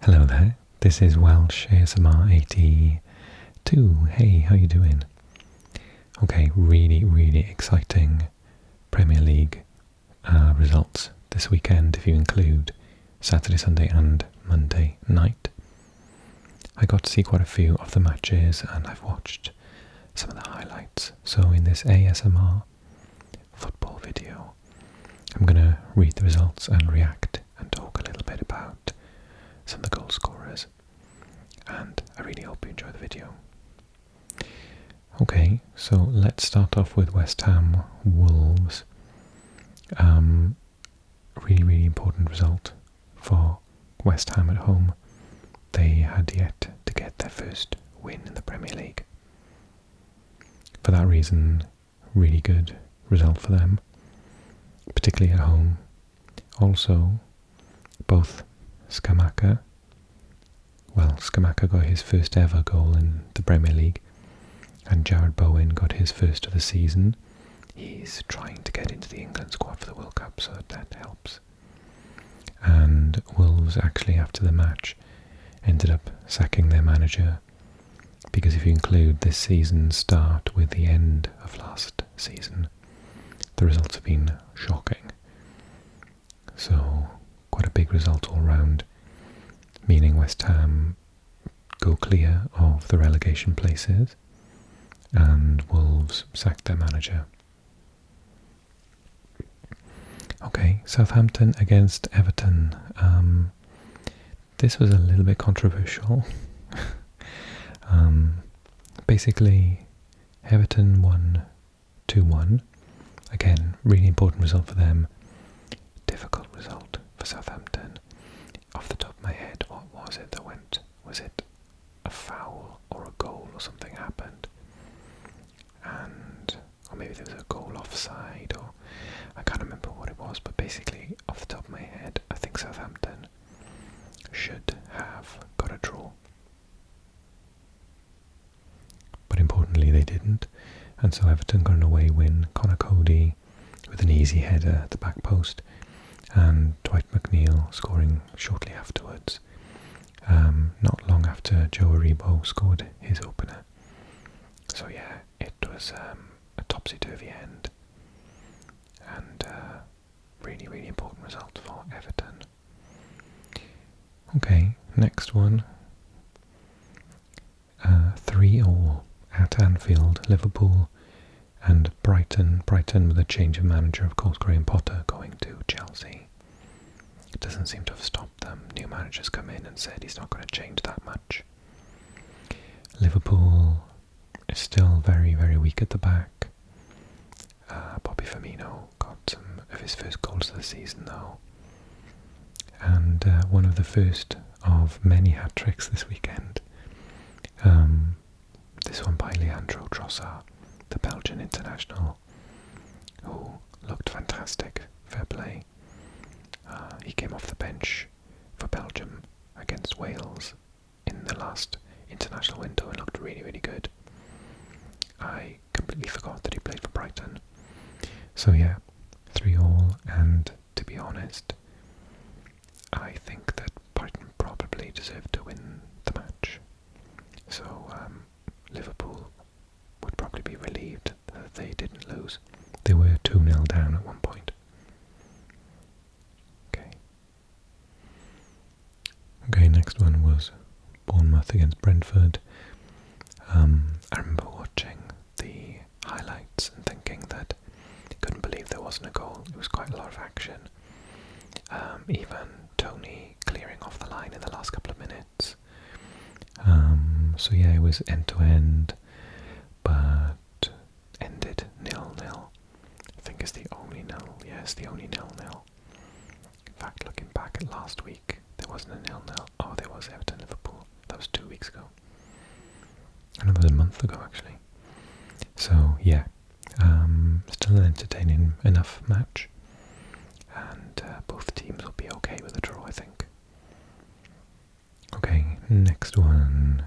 Hello there, this is Welsh ASMR 82. Hey, how you doing? Okay, really exciting Premier League results this weekend if you include Saturday, Sunday and Monday night. I got to see quite a few of the matches and I've watched some of the highlights. So in this ASMR football video, I'm going to read the results and react and talk a little bit about some of the goal scorers, and I really hope you enjoy the video. Okay, so let's start off with West Ham Wolves. Really important result for West Ham at home. They had yet to get their first win in the Premier League. For that reason, really good result for them, particularly at home. Also, both Scamacca got his first ever goal in the Premier League, and Jared Bowen got his first of the season. He's trying to get into the England squad for the World Cup, so that helps. And Wolves actually, after the match, ended up sacking their manager, because if you include this season's start with the end of last season, the results have been shocking. So quite a big result all round, meaning West Ham go clear of the relegation places and Wolves sacked their manager. Okay, Southampton against Everton. This was a little bit controversial. Basically, Everton won 2-1. Again, really important result for them. Difficult result for Southampton. Off the top of my head, what was it that went? Was it a foul or a goal or something happened? Or maybe there was a goal offside, or I can't remember what it was, but basically, off the top of my head, I think Southampton should have got a draw. But importantly, they didn't, and so Everton got an away win. Connor Cody with an easy header at the back post, and Dwight McNeil scoring shortly afterwards, not long after Joe Aribo scored his opener. So yeah, it was a topsy-turvy end, and really important result for Everton. Okay, next one. 3-3 at Anfield, Liverpool and Brighton with a change of manager, of course, Graham Potter going to Chelsea. It doesn't seem to have stopped them. New managers come in and said he's not going to change that much. Liverpool is still very weak at the back. Bobby Firmino got some of his first goals of the season though, and one of the first of many hat-tricks this weekend. This one by Leandro Trossard, the Belgian international, who looked fantastic. Fair play. He came off the bench for Belgium against Wales in the last international window and looked really good. I completely forgot that he played for Brighton. So yeah, 3-3, and to be honest, I think that Brighton probably deserved to win the match. So Liverpool would probably be relieved that they didn't lose. They were 2-0 down at one point. Okay, next one was Bournemouth against Brentford. I remember watching the highlights and thinking that I couldn't believe there wasn't a goal. It was quite a lot of action. Even Tony clearing off the line in the last couple of minutes. So yeah, it was end-to-end, but ended 0-0. I think it's the only 0. Yes, the only 0-0. In fact, looking back at last week, there wasn't a 0-0. Oh, there was Everton Liverpool. That was 2 weeks ago. I know it was a month ago actually. So yeah, still an entertaining enough match, and both teams will be okay with a draw, I think. Okay, next one.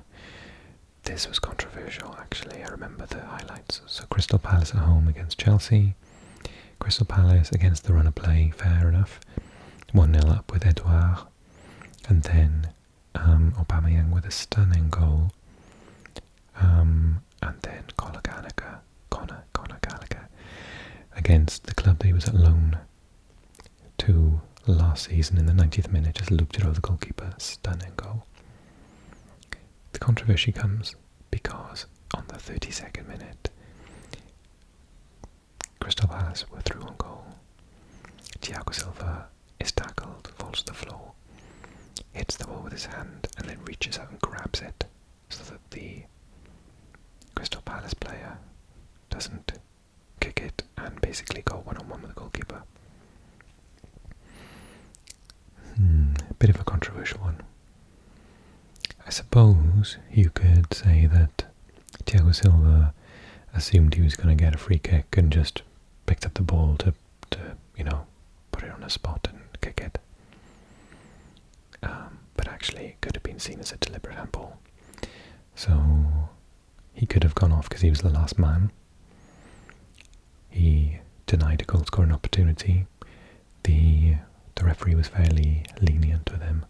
This was controversial actually. I remember the highlights. So Crystal Palace at home against Chelsea. Crystal Palace against the run of play, fair enough. 1-0 up with Edouard, and then Aubameyang with a stunning goal. And then Conor Gallagher against the club that he was at loan to last season in the 90th minute, just looped it over the goalkeeper. Stunning goal. The controversy comes because on the 32nd minute, Crystal Palace were through on goal. Thiago Silva is tackled, falls to the floor, hits the ball with his hand, and then reaches out and grabs it so that the Crystal Palace player doesn't kick it and basically go one-on-one with the goalkeeper. A bit of a controversial one. I suppose you could say that Thiago Silva assumed he was going to get a free kick and just picked up the ball to put it on a spot and kick it. But actually it could have been seen as a deliberate handball. So he could have gone off because he was the last man. He denied a goal scoring opportunity. The referee was fairly lenient with him.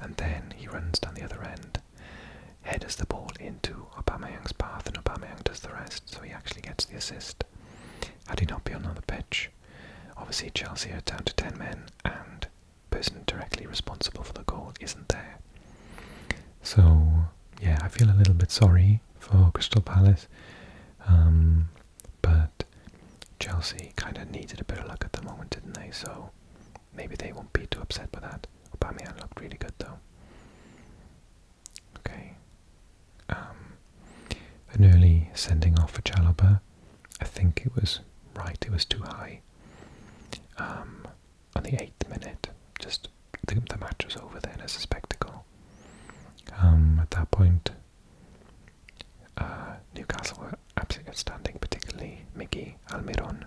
And then he runs down the other end, headers the ball into Aubameyang's path, and Aubameyang does the rest, so he actually gets the assist. Had he not been on the pitch, obviously Chelsea are down to 10 men, and the person directly responsible for the goal isn't there. So, yeah, I feel a little bit sorry for Crystal Palace, but Chelsea kind of needed a bit of luck at the moment, didn't they? So maybe they won't be too upset with that. Aubameyang looked really good though. Okay. An early sending off for Chalobah. I think it was right, it was too high. On the 8th minute, just the match was over then as a spectacle. At that point, Newcastle were absolutely outstanding, particularly Miggy Almiron.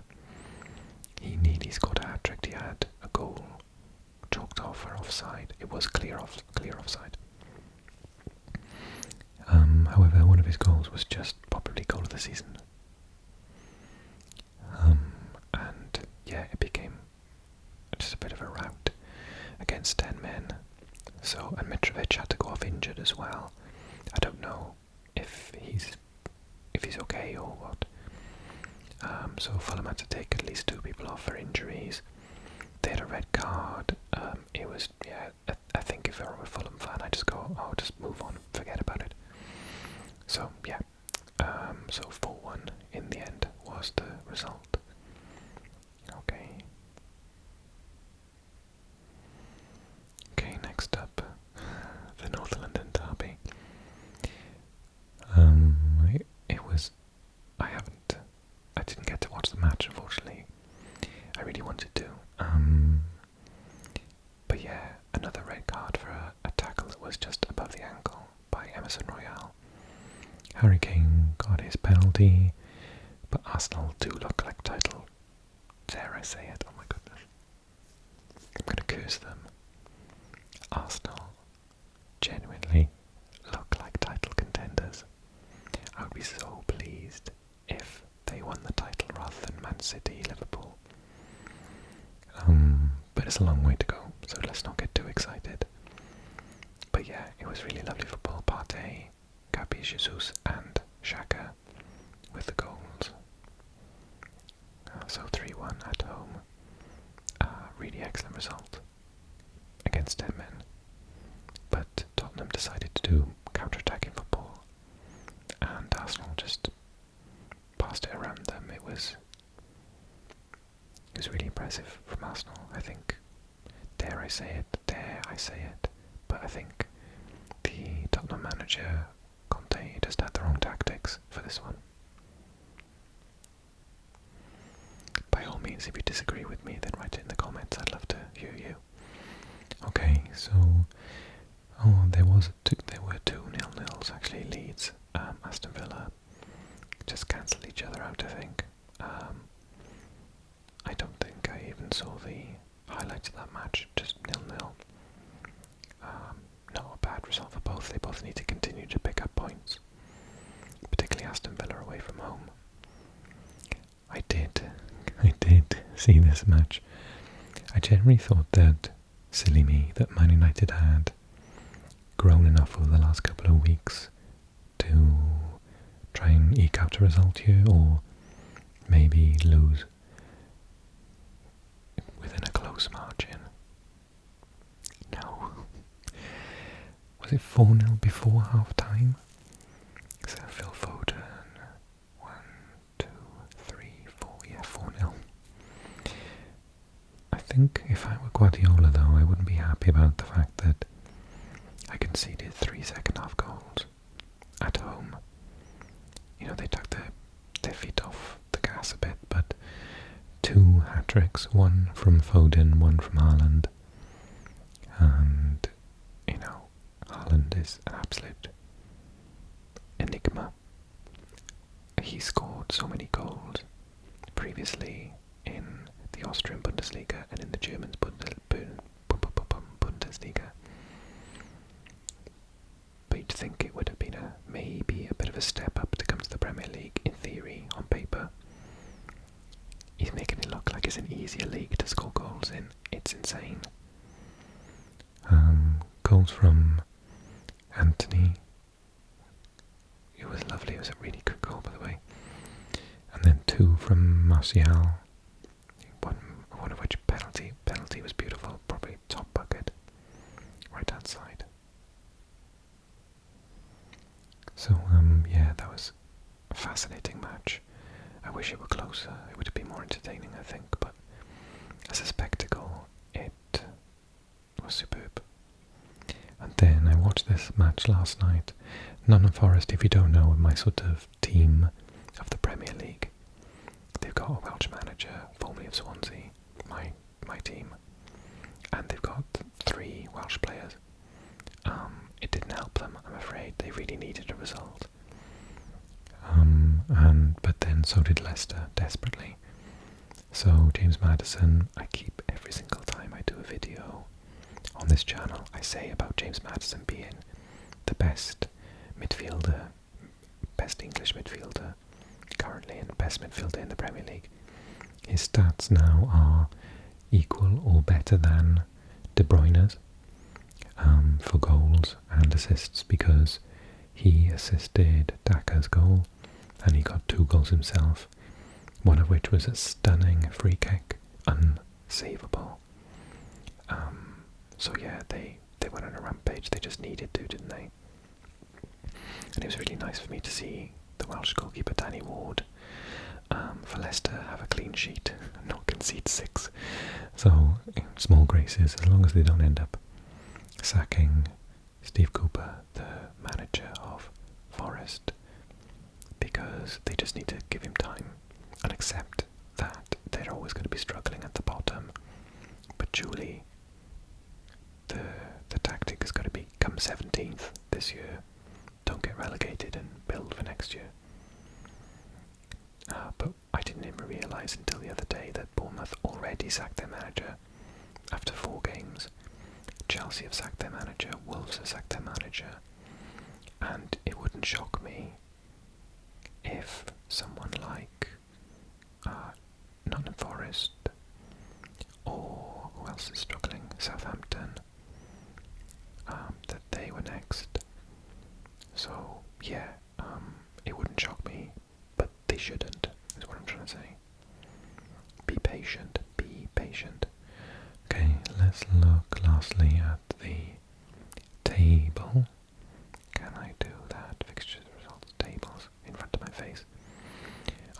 He nearly scored a hat-trick. He had a goal chalked off for offside. It was clear offside. However, one of his goals was just probably goal of the season. And yeah, it became just a bit of a rout against 10 men. So, and Mitrovic had to go off injured as well. I don't know if he's okay or what. So Fulham had to take at least 2 people off for injuries. They had a red card. It was, yeah, I think if I were a Fulham fan, I'd just go, oh, just move on, forget about it. So, yeah. So 4-1 in the end was the result. Okay. Okay, next up, the North London derby. I didn't get to watch the match, unfortunately. I really wanted to. But yeah, another red card for a tackle that was just above the ankle by Emerson Royale. Harry Kane got his penalty, but Arsenal do look like title. Dare I say it? Oh my goodness. I'm going to curse them. Arsenal genuinely look like title contenders. I would be so pleased if they won the title rather than Man City, Liverpool. But it's a long way to go, so let's not get too excited. But yeah, it was really lovely football. Partey, Gabi Jesus and Xhaka with the goals. So 3-1 at home. Really excellent result against 10 men. But Tottenham decided to do counter-attacking football, and Arsenal just passed it around them. It was really impressive from Arsenal, I think. Dare I say it, but I think the Tottenham manager, Conte, just had the wrong tactics for this one. By all means, if you disagree with me, then write it in the comments. I'd love to hear you. Okay, so there were 2 0-0s actually. Leeds, Aston Villa just cancelled each other out, I think. I don't think I even saw the highlights of that match, just 0-0. Not a bad result for both. They both need to continue to pick up points, particularly Aston Villa away from home. I did see this match. I generally thought that, silly me, that Man United had grown enough over the last couple of weeks to try and eke out a result here, or maybe lose within a close margin. No. Was it 4-0 before half time? So Phil Foden. 1, 2, 3, 4. Yeah, 4-0. I think if I were Guardiola, though, I wouldn't be happy about the fact that I conceded 3 second-half goals at home. You know, they took their feet off the gas a bit, but 2 hat-tricks, one from Foden, one from Haaland. And, you know, Haaland is an absolute enigma. He scored so many goals previously in the Austrian Bundesliga and in the German Bundesliga. But you'd think it would have been maybe a bit of a step up to come to the Premier League, in theory, on paper. He's making it look like it's an easier league to score goals in. It's insane. Goals from Anthony. It was lovely. It was a really good goal, by the way. And then 2 from Martial. One of which penalty. Penalty was beautiful. Probably top bucket. Right hand side. So, yeah, that was a fascinating match. I wish it were closer. It would have been more entertaining, I think. But as a spectacle, it was superb. And then I watched this match last night. Nottingham Forest, if you don't know, are my sort of team of the Premier League. They've got a Welsh manager, formerly of Swansea, my team. And they've got 3 Welsh players. It didn't help them, I'm afraid. They really needed a result. But then so did Leicester, desperately. So James Maddison, I keep every single time I do a video on this channel, I say about James Maddison being the best midfielder, best English midfielder currently, and best midfielder in the Premier League. His stats now are equal or better than De Bruyne's for goals and assists, because he assisted Daka's goal and he got 2 goals himself, one of which was a stunning free kick, unsavable. So yeah, they went on a rampage. They just needed to, didn't they? And it was really nice for me to see the Welsh goalkeeper Danny Ward for Leicester have a clean sheet and not concede 6. So small graces, as long as they don't end up sacking Steve Cooper, the manager of Forest, because they just need to give him time and accept that they're always going to be struggling at the bottom. But Julie, the tactic is going to be come 17th this year, don't get relegated and build for next year. But I didn't even realise until the other day that Bournemouth already sacked their manager after 4 games. Chelsea have sacked their manager, Wolves have sacked their manager, and it wouldn't shock me if someone like Nottingham Forest, or who else is struggling, Southampton, that they were next. So yeah, it wouldn't shock me, but they shouldn't, is what I'm trying to say. Be patient, be patient. Okay, let's look lastly at the table. Can I do that? Fixtures, results, tables in front of my face.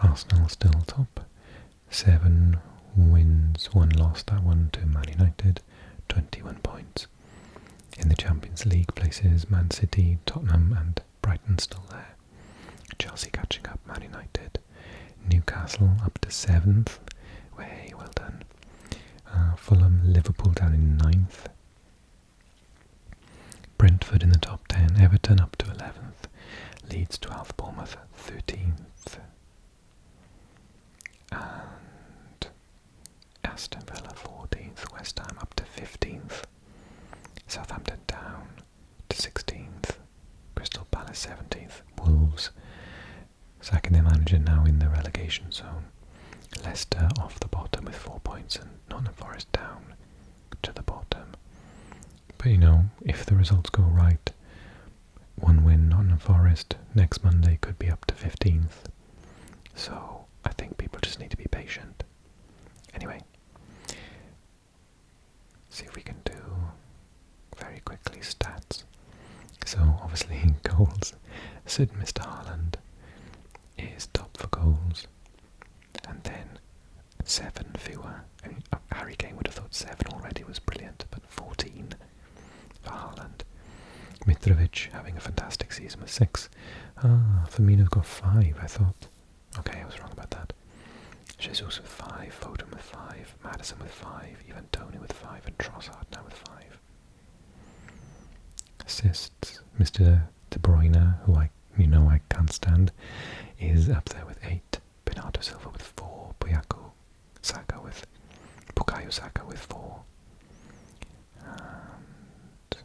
Arsenal still top. 7 wins, 1 loss, that one to Man United. 21 points. In the Champions League places, Man City, Tottenham and Brighton still there. Chelsea catching up, Man United. Newcastle up to 7th. Way, well done. Fulham, Liverpool down in 9th. Brentford in the top 10. Everton up to 11th. Leeds 12th. Bournemouth 13th. And Aston Villa 14th. West Ham up to 15th. Southampton down to 16th. Crystal Palace 17th. Wolves sacking their manager now in the relegation zone. Leicester off the bottom with 4 points, and Nottingham Forest down to the bottom. But you know, if the results go right, one win, Nottingham Forest next Monday could be up to 15th. So I think people just need to be patient. Anyway, see if we can do very quickly stats. So obviously goals. Sid Mr. Haaland is top for goals, and then 7 fewer. I mean, Harry Kane would have thought 7 already was brilliant, but 14 for Haaland. Mitrovic having a fantastic season with 6. Firmino's got 5, I thought. Okay, I was wrong about that. Jesus with 5, Foden with 5, Maddison with 5, even Tony with 5, and Trossard now with 5. Assists, Mr. De Bruyne, who I can't stand, is up there with 8. Bernardo Silva with 4. Bukayo Saka with 4. And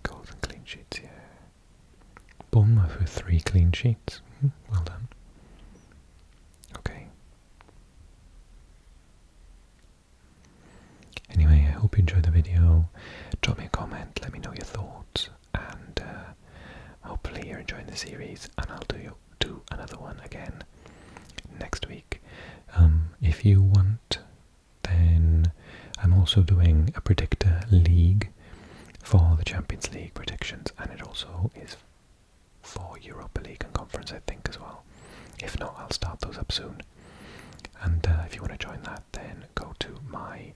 goals and clean sheets, yeah. Bournemouth with 3 clean sheets. Well done. Okay. Anyway, I hope you enjoyed the video. Drop me a comment, let me know your thoughts, and hopefully you're enjoying the series, and I'll do another one again next week. If you want, then I'm also doing a predictor league for the Champions League predictions, and it also is for Europa League and Conference, I think, as well. If not, I'll start those up soon. And if you want to join that, then go to my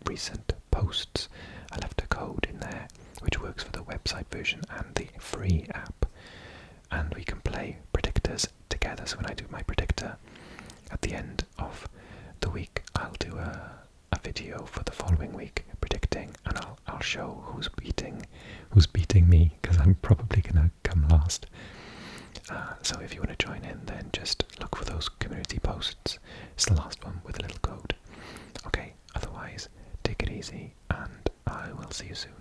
recent posts. I left a code in there which works for the website version and the free app, and we can play predictors together. So when I do my predictor at the end of the week, I'll do a video for the following week predicting, and I'll show who's beating me, because I'm probably gonna come last. So if you want to join in, then just look for those community posts. It's the last one with a little code. Okay, otherwise take it easy, and I will see you soon.